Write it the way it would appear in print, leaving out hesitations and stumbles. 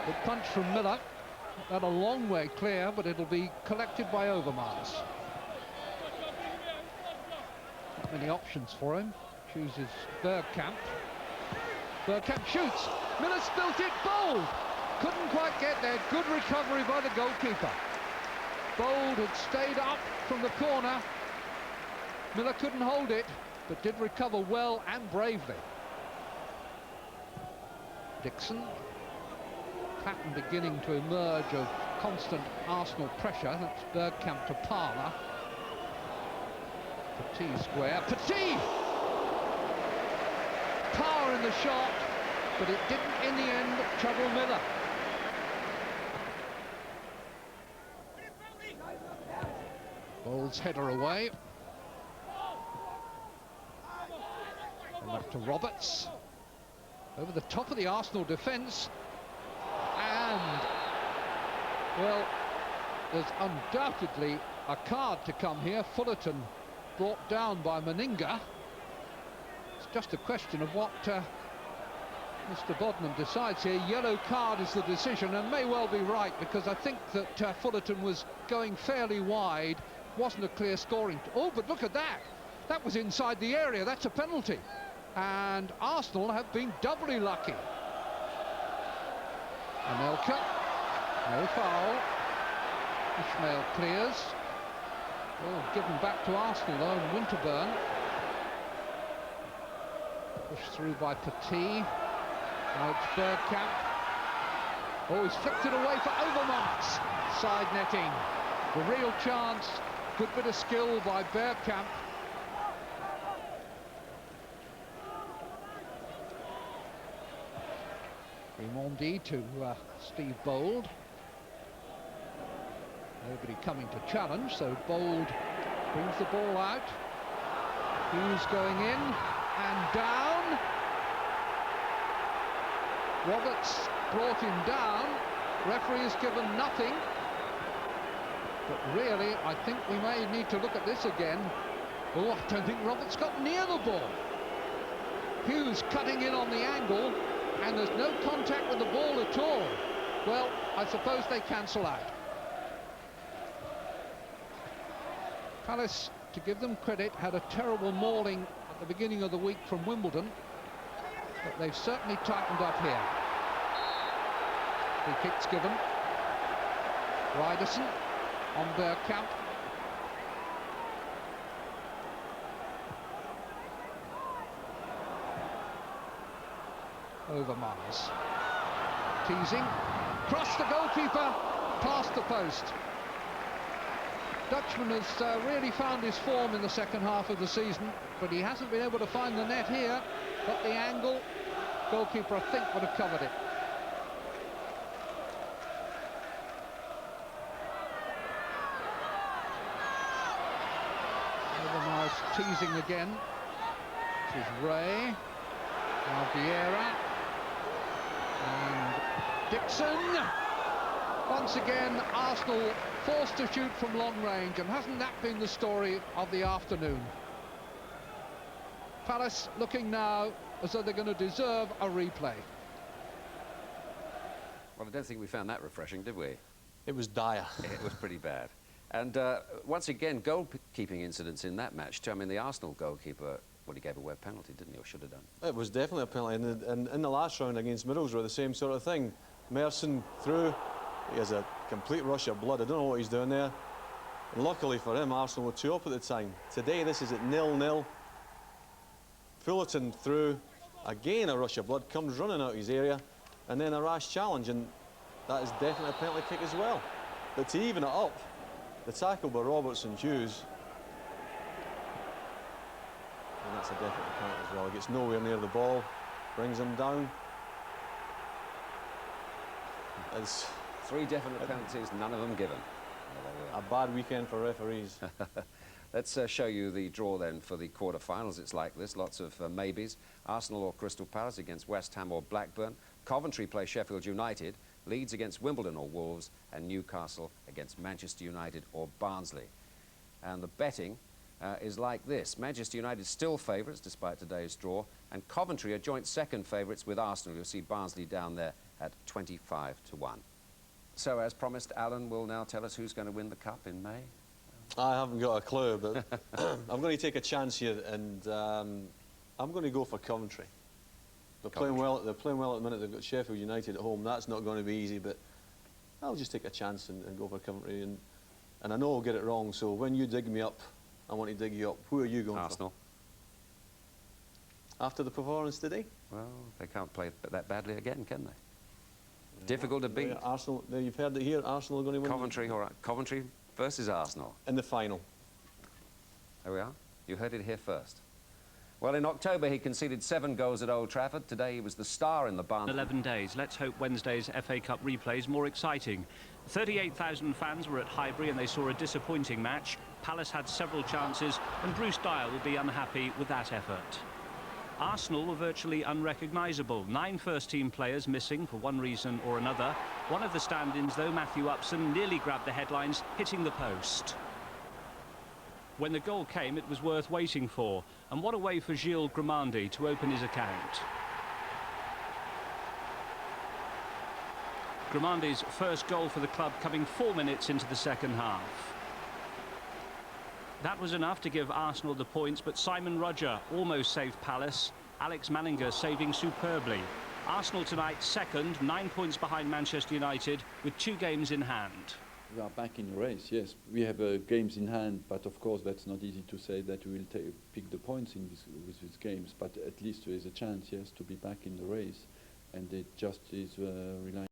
Good punch from Miller. That a long way clear, but it'll be collected by Overmars. Not many options for him. Chooses Bergkamp. Bergkamp shoots. Miller spilt it. Bold! Couldn't quite get there. Good recovery by the goalkeeper. Bold had stayed up from the corner. Miller couldn't hold it, but did recover well and bravely. Dixon. Pattern beginning to emerge of constant Arsenal pressure. That's Bergkamp to Palmer. Petit square. Petit! Power in the shot, but it didn't in the end trouble Miller. Bold's header away. And back to Roberts. Over the top of the Arsenal defence. And, well, there's undoubtedly a card to come here. Fullerton brought down by Meninga. It's just a question of what Mr. Bodman decides here. Yellow card is the decision, and may well be right, because I think that Fullerton was going fairly wide. Wasn't a clear scoring. Oh, but look at that. That was inside the area. That's a penalty. And Arsenal have been doubly lucky. Anelka, no foul. Ishmael clears. Oh, given back to Arsenal though, and Winterburn. Pushed through by Petit. Now it's Bergkamp. Oh, he's flicked it away for Overmars. Side netting. The real chance. Good bit of skill by Bergkamp. Raimondi to Steve Bold. Nobody coming to challenge, so Bold brings the ball out. Hughes going in and down. Roberts brought him down. Referee has given nothing. But really, I think we may need to look at this again. Oh, I don't think Roberts got near the ball. Hughes cutting in on the angle, and there's no contact with the ball at all. Well, I suppose they cancel out. Palace, to give them credit, had a terrible mauling at the beginning of the week from Wimbledon, but they've certainly tightened up here. Free kick's given. Ryderson on Bergkamp. Overmars. Teasing. Cross the goalkeeper. Past the post. Dutchman has really found his form in the second half of the season, but he hasn't been able to find the net here. Got the angle. Goalkeeper, I think, would have covered it. Overmars teasing again. This is Ray. Now Vieira. And Dixon. Once again, Arsenal forced to shoot from long range, and hasn't that been the story of the afternoon? Palace looking now as though they're going to deserve a replay. Well, I don't think we found that refreshing, did we? It was dire. It was pretty bad. And once again, goalkeeping incidents in that match too. I mean, the Arsenal goalkeeper, well, he gave away a penalty, didn't he, or should have done? It was definitely a penalty, and in the last round against Middlesbrough, the same sort of thing. Merson through, he has a complete rush of blood. I don't know what he's doing there. And luckily for him, Arsenal were 2 up at the time. Today, this is at 0-0. Fullerton through, again a rush of blood, comes running out of his area, and then a rash challenge, and that is definitely a penalty kick as well. But to even it up, the tackle by Roberts and Hughes, and that's a definite penalty as well. He gets nowhere near the ball, brings him down. It's 3 definite penalties, none of them given. a bad weekend for referees. Let's show you the draw then for the quarter-finals. It's like this, lots of maybes. Arsenal or Crystal Palace against West Ham or Blackburn. Coventry play Sheffield United. Leeds against Wimbledon or Wolves. And Newcastle against Manchester United or Barnsley. And the betting is like this. Manchester United still favourites despite today's draw. And Coventry are joint second favourites with Arsenal. You'll see Barnsley down there at 25 to 1. So, as promised, Alan will now tell us who's going to win the Cup in May. I haven't got a clue, but I'm going to take a chance here, and I'm going to go for Coventry. They're playing well. They're playing well at the minute. They've got Sheffield United at home. That's not going to be easy, but I'll just take a chance and go for Coventry. And I know I'll get it wrong. So when you dig me up, I want to dig you up. Who are you going Arsenal. for? After the performance today? Well, they can't play that badly again, can they? Difficult to beat. Arsenal. There, you've heard it here. Arsenal are going to win. Coventry, all right. Coventry versus Arsenal. In the final. There we are. You heard it here first. Well, in October, he conceded 7 goals at Old Trafford. Today, he was the star in the Barnsley. 11 days. Let's hope Wednesday's FA Cup replay is more exciting. 38,000 fans were at Highbury and they saw a disappointing match. Palace had several chances and Bruce Dyer will be unhappy with that effort. Arsenal were virtually unrecognisable. 9 first-team players missing for one reason or another. One of the stand-ins, though, Matthew Upson, nearly grabbed the headlines, hitting the post. When the goal came, it was worth waiting for. And what a way for Gilles Grimandi to open his account. Grimandi's first goal for the club coming 4 minutes into the second half. That was enough to give Arsenal the points, but Simon Roger almost saved Palace. Alex Mallinger saving superbly. Arsenal tonight second, 9 points behind Manchester United with 2 games in hand. We are back in the race, yes. We have games in hand, but of course that's not easy to say that we will pick the points in with these games, but at least there is a chance, yes, to be back in the race. And it just is relying